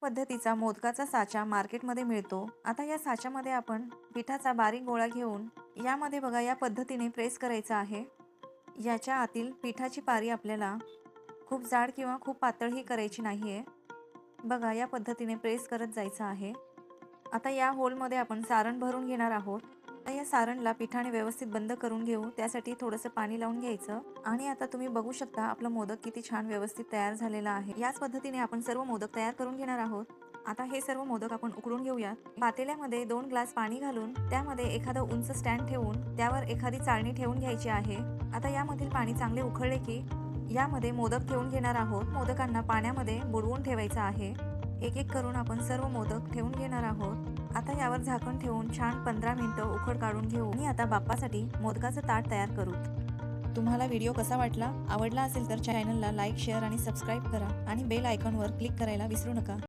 पद्धतीचा मोदकाचा साचा मार्केटमध्ये मिळतो। आता या साच्यामध्ये आपण पिठाचा बारीक गोळा घेऊन यामध्ये बघा या पद्धतीने प्रेस करायचा आहे। याच्या आतील पिठाची पारी आपल्याला खूप जाड किंवा खूप पातळही करायची नाहीये। बघा या पद्धतीने प्रेस करत जायचं आहे। आता या होलमध्ये आपण सारण भरून घेणार आहोत। आता या सारणला पिठाने व्यवस्थित बंद करून घेऊ, त्यासाठी थोडंसं पाणी लावून घ्यायचं आणि आता तुम्ही बघू शकता आपलं मोदक किती छान व्यवस्थित तयार झालेला आहे। याच पद्धतीने आपण सर्व मोदक तयार करून घेणार आहोत। आता हे सर्व मोदक आपण उकडून घेऊयात। पातेल्यामध्ये 2 ग्लास पाणी घालून त्यामध्ये एखादं उंच स्टँड ठेवून त्यावर एखादी चाळणी ठेवून घ्यायची आहे। आता यामधील पाणी चांगले उकळले की यामध्ये मोदक ठेवून घेणार आहोत। मोदकांना पाण्यामध्ये बुडवून ठेवायचं आहे। एक एक करून आपण सर्व मोदक ठेवून घेणार आहोत। आता यावर झाकण ठेवून छान 15 मिनिटं उकड काढून घेऊ आणि आता बाप्पासाठी मोदकाचं ताट तयार करू। तुम्हाला व्हिडिओ कसा वाटला? आवडला असेल तर चॅनलला लाईक, शेअर आणि सबस्क्राईब करा आणि बेल आयकॉनवर क्लिक करायला विसरू नका।